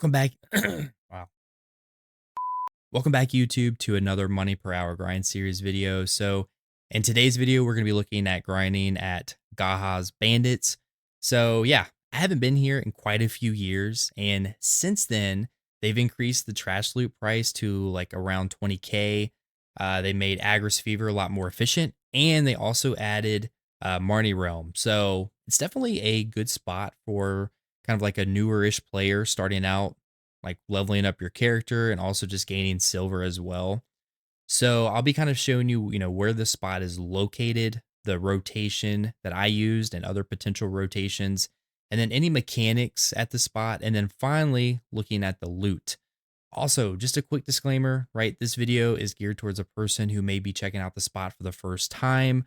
Welcome back. Wow. Welcome back, YouTube, to another money per hour grind series video. So, in today's video, we're going to be looking at grinding at Gahaz Bandits. So, yeah, I haven't been here in quite a few years. And since then, they've increased the trash loot price to like around 20K. They made Agris Fever a lot more efficient. And they also added Marni Realm. So, it's definitely a good spot for kind of like a newer-ish player starting out, like leveling up your character and also just gaining silver as well. So I'll be kind of showing you, where the spot is located, the rotation that I used and other potential rotations, and then any mechanics at the spot, and then finally looking at the loot. Also, just a quick disclaimer, right? This video is geared towards a person who may be checking out the spot for the first time,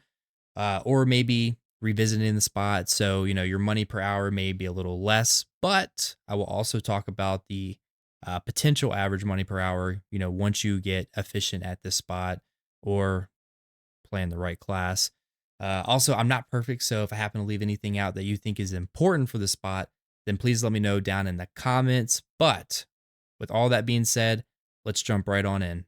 or maybe revisiting the spot. So, your money per hour may be a little less, but I will also talk about the potential average money per hour, once you get efficient at this spot or playing the right class. Also, I'm not perfect. So if I happen to leave anything out that you think is important for the spot, then please let me know down in the comments. But with all that being said, let's jump right on in.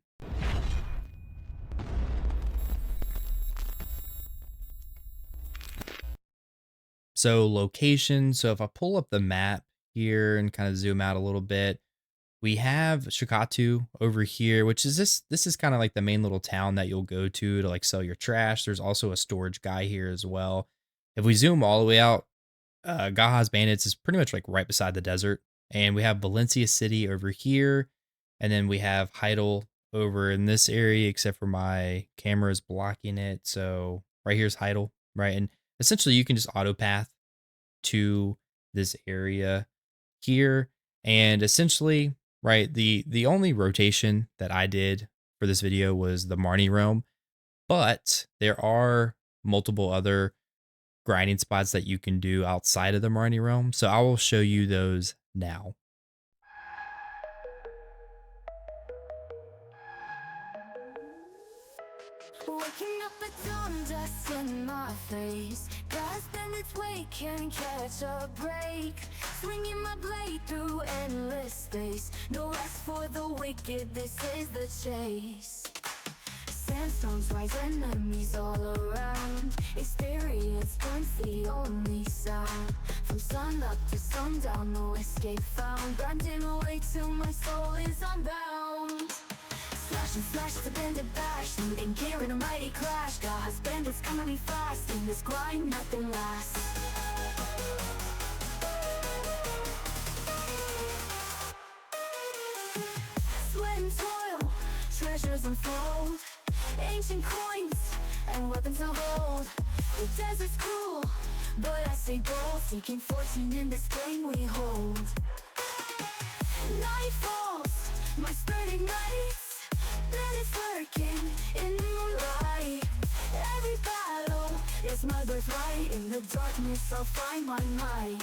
So location. So if I pull up the map here and kind of zoom out a little bit, we have Shikatu over here, which is this is kind of like the main little town that you'll go to like sell your trash. There's also a storage guy here as well. If we zoom all the way out, Gahaz Bandits is pretty much like right beside the desert. And we have Valencia City over here. And then we have Heidel over in this area, except for my camera is blocking it. So right here's Heidel, right? And essentially you can just auto path to this area here. And essentially, right, the only rotation that I did for this video was the Marni realm, but there are multiple other grinding spots that you can do outside of the Marni realm. So I will show you those now. Waking up at dawn, dust in my face. Gahaz Bandits wake, can't catch a break. Swinging my blade through endless space. No rest for the wicked, this is the chase. Sandstorms rise, enemies all around. Experience points the only sound. From sun up to sundown, no escape found. Grinding away till my soul is unbound. Slash and smash to bend and bash, looting gear in a mighty clash. Gahaz Bandits come at me fast, in this grind nothing lasts. Sweat and toil, treasures unfold. Ancient coins and weapons of old. The desert's cruel, but I stay bold. Seeking fortune in this game we hold. Night falls, my spirit ignites. Bandits lurking in the moonlight. Every battle is my birthright. In the darkness I'll find my might.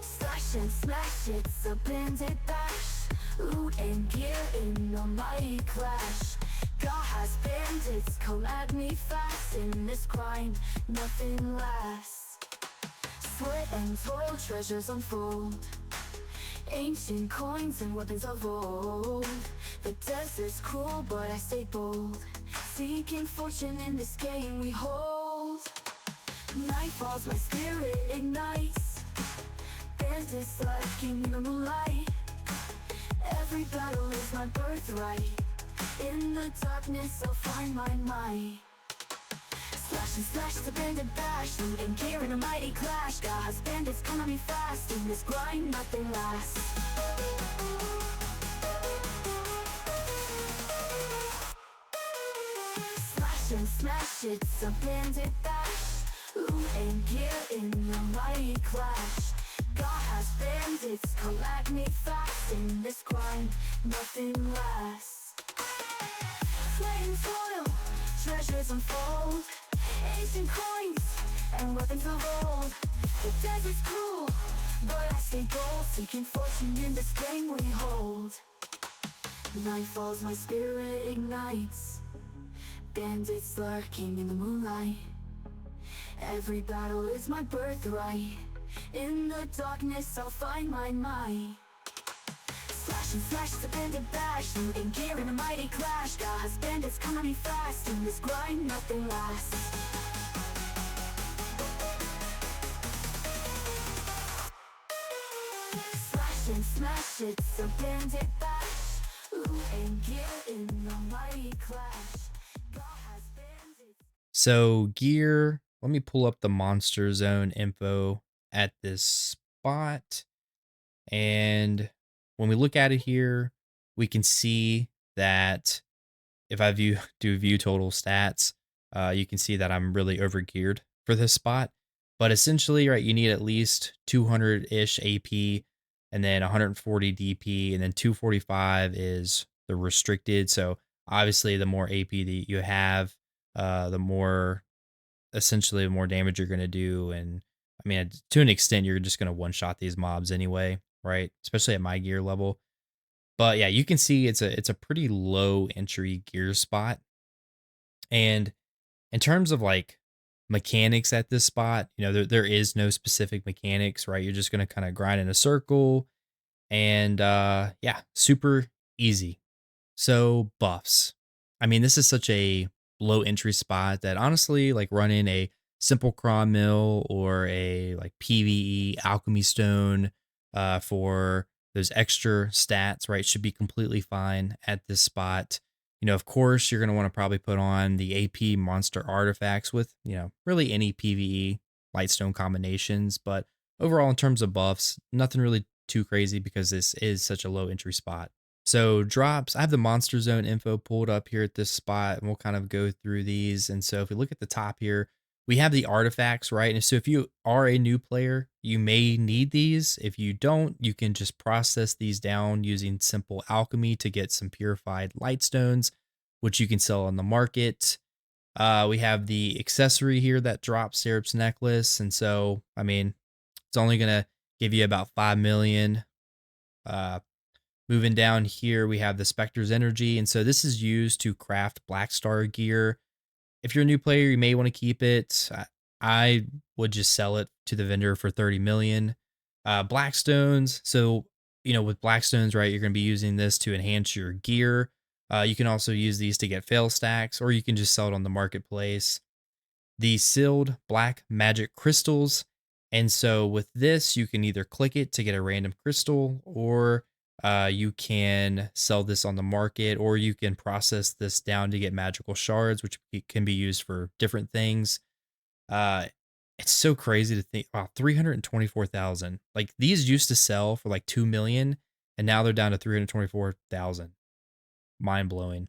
Slash and smash, it's a bandit bash. Loot and gear in a mighty clash. Gahaz Bandits come at me fast. In this grind, nothing lasts. Sweat and toil, treasures unfold. Ancient coins and weapons of old. The desert's cruel, but I stay bold. Seeking fortune in this game we hold. Night falls, my spirit ignites. Bandits lurking in the moonlight. Every battle is my birthright. In the darkness I'll find my might. Slash and slash to bend and bash, looting gear in a mighty clash. Gahaz Bandits come at me fast, in this grind nothing lasts. Slash and smash, it's a bandit bash. Loot and gear in a mighty clash. Gahaz Bandits come at me fast, in this grind nothing lasts. Flame foil, treasures unfold. Ancient coins and weapons of old. The desert's cruel, but I stay bold. Seeking fortune in this game we hold. Night falls, my spirit ignites. Bandits lurking in the moonlight. Every battle is my birthright. In the darkness I'll find my might. Slash and slash, the bandit bash, looting gear in a mighty clash. Gahaz bandits come at me fast, in this grind nothing lasts. Slash and smash, it's a bandit bash. Loot and gear in a mighty clash. Gahaz bandits. So gear, let me pull up the monster zone info at this spot. And when we look at it here, we can see that if I do view total stats, you can see that I'm really over geared for this spot. But essentially, right, you need at least 200-ish AP and then 140 DP, and then 245 is the restricted. So obviously, the more AP that you have, the more essentially the more damage you're going to do. And I mean, to an extent, you're just going to one shot these mobs anyway, right? Especially at my gear level. But yeah, you can see it's a pretty low entry gear spot. And in terms of like mechanics at this spot, there is no specific mechanics, right? You're just gonna kind of grind in a circle and yeah, super easy. So buffs. I mean, this is such a low entry spot that honestly, like running a simple craw mill or a like PVE alchemy stone for those extra stats, right, should be completely fine at this spot. Of course, you're going to want to probably put on the AP monster artifacts with, really any PVE lightstone combinations. But overall, in terms of buffs, nothing really too crazy because this is such a low entry spot. So drops, I have the monster zone info pulled up here at this spot, and we'll kind of go through these. And so if we look at the top here, we have the artifacts, right? And so if you are a new player, you may need these. If you don't, you can just process these down using simple alchemy to get some purified lightstones, which you can sell on the market. We have the accessory here that drops Syrup's necklace. And so, I mean, it's only going to give you about 5 million. Moving down here, we have the Spectre's Energy. And so this is used to craft Black Star gear. If you're a new player, you may want to keep it. I would just sell it to the vendor for 30 million. Blackstones. So, with Blackstones, right, you're going to be using this to enhance your gear. You can also use these to get fail stacks, or you can just sell it on the marketplace. The sealed black magic crystals. And so with this, you can either click it to get a random crystal, or you can sell this on the market, or you can process this down to get magical shards, which can be used for different things. Uh, it's so crazy to think, wow, 324,000. Like these used to sell for like 2 million, and now they're down to 324,000. Mind blowing.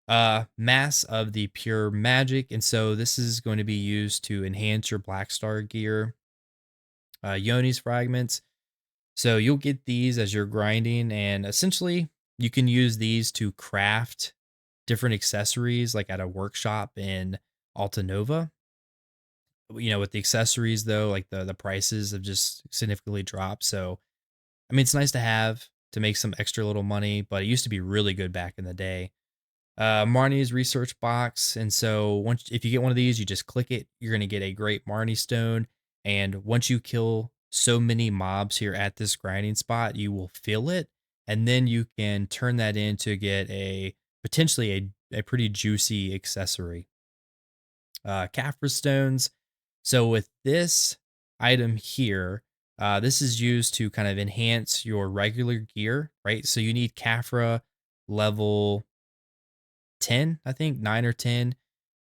Mass of the pure magic. And so this is going to be used to enhance your Black Star gear. Yoni's fragments. So you'll get these as you're grinding, and essentially you can use these to craft different accessories like at a workshop in Alta Nova. With the accessories though, like the prices have just significantly dropped. So I mean, it's nice to have to make some extra little money, but it used to be really good back in the day. Marni's research box. And so if you get one of these, you just click it, you're going to get a great Marni stone. And once you kill so many mobs here at this grinding spot, you will fill it. And then you can turn that in to get potentially a pretty juicy accessory. Caphras stones. So with this item here, this is used to kind of enhance your regular gear, right? So you need Caphra level 10, I think 9 or 10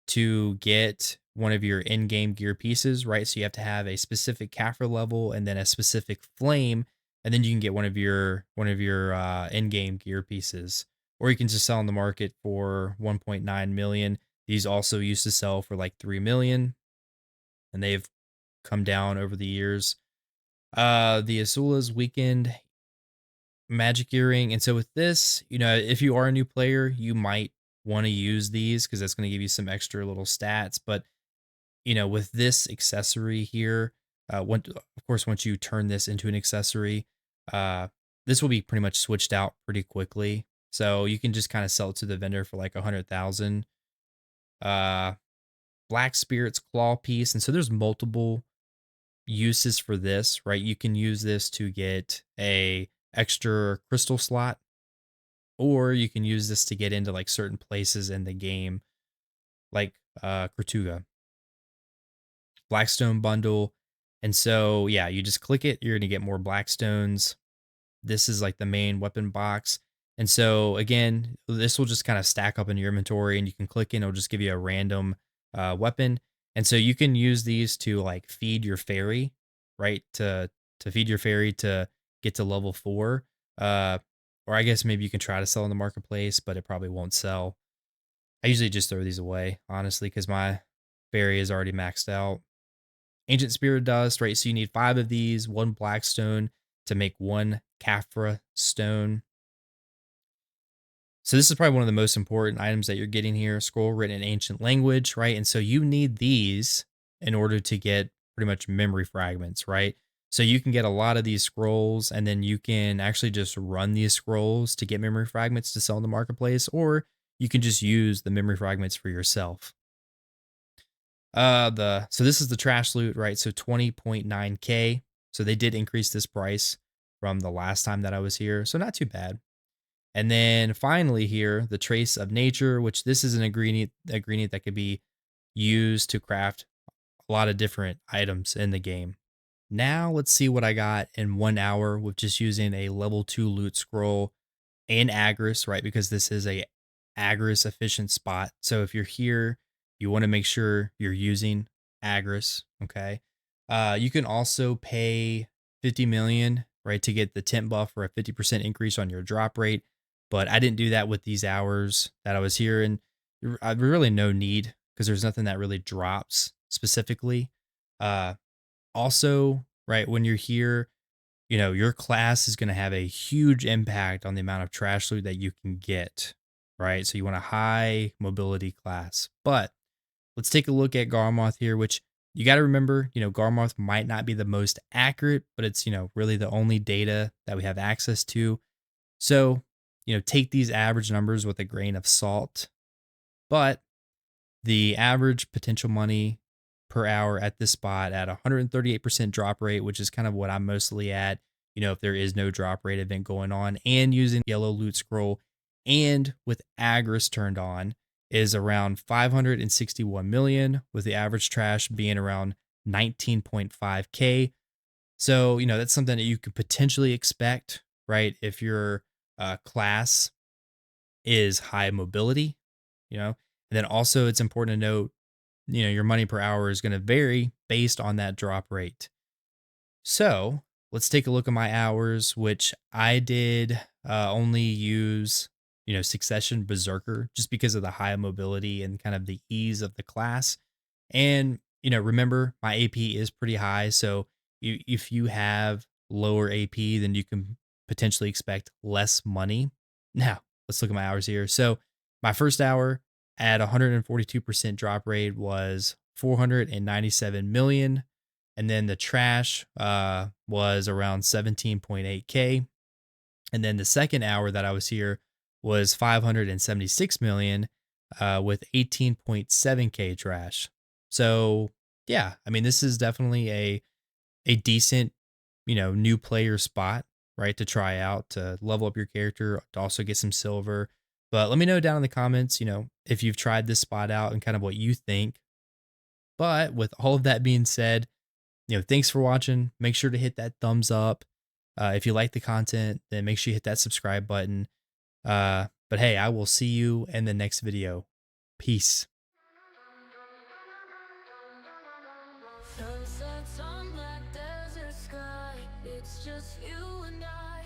to get one of your in-game gear pieces, right? So you have to have a specific Caphra level and then a specific flame, and then you can get one of your in-game gear pieces. Or you can just sell on the market for 1.9 million. These also used to sell for like 3 million, and they've come down over the years. The Azula's weakened magic earring. And so with this, if you are a new player, you might want to use these because that's going to give you some extra little stats. But with this accessory here, of course, once you turn this into an accessory, this will be pretty much switched out pretty quickly. So you can just kind of sell it to the vendor for like 100,000. Black Spirit's Claw piece. And so there's multiple uses for this, right? You can use this to get a extra crystal slot, or you can use this to get into like certain places in the game, like Kortuga, Blackstone bundle. And so yeah, you just click it, you're gonna get more Blackstones. This is like the main weapon box. And so again, this will just kind of stack up in your inventory and you can click in, it'll just give you a random weapon. And so you can use these to like feed your fairy, right? To feed your fairy to get to level 4. Uh or I guess maybe you can try to sell in the marketplace, but it probably won't sell. I usually just throw these away, honestly, because my fairy is already maxed out. Ancient Spirit Dust, right? So you need 5 of these, 1 Blackstone to make 1 Caphra Stone. So this is probably one of the most important items that you're getting here. Scroll written in ancient language, right? And so you need these in order to get pretty much memory fragments, right? So you can get a lot of these scrolls and then you can actually just run these scrolls to get memory fragments to sell in the marketplace, or you can just use the memory fragments for yourself. So this is the trash loot, right? So 20.9K. So they did increase this price from the last time that I was here. So not too bad. And then finally here, the trace of nature, which this is an ingredient that could be used to craft a lot of different items in the game. Now let's see what I got in 1 hour with just using a level 2 loot scroll and Agris, right? Because this is a Agris efficient spot. So if you're here, you want to make sure you're using Agris. Okay. You can also pay 50 million, right, to get the tent buff for a 50% increase on your drop rate. But I didn't do that with these hours that I was here. And really no need because there's nothing that really drops specifically. Uh, Also, right, when you're here, your class is going to have a huge impact on the amount of trash loot that you can get, right? So you want a high mobility class. But let's take a look at Garmoth here, which you got to remember, Garmoth might not be the most accurate, but it's, really the only data that we have access to. So, take these average numbers with a grain of salt. But the average potential money per hour at this spot at 138% drop rate, which is kind of what I'm mostly at, if there is no drop rate event going on, and using yellow loot scroll and with Agris turned on, is around 561 million, with the average trash being around 19.5K. So, that's something that you could potentially expect, right? If your class is high mobility, and then also it's important to note, your money per hour is going to vary based on that drop rate. So let's take a look at my hours, which I did only use, Succession Berserker just because of the high mobility and kind of the ease of the class. And, remember my AP is pretty high. So if you have lower AP, then you can potentially expect less money. Now, let's look at my hours here. So my first hour at 142% drop rate was 497 million. And then the trash was around 17.8K. And then the second hour that I was here was 576 million with 18.7K trash. So yeah, I mean, this is definitely a decent, new player spot, right? To try out, to level up your character, to also get some silver. But let me know down in the comments, if you've tried this spot out and kind of what you think. But with all of that being said, thanks for watching. Make sure to hit that thumbs up. If you like the content, then make sure you hit that subscribe button. But hey, I will see you in the next video. Peace. Sunsets on that desert sky. It's just you and I.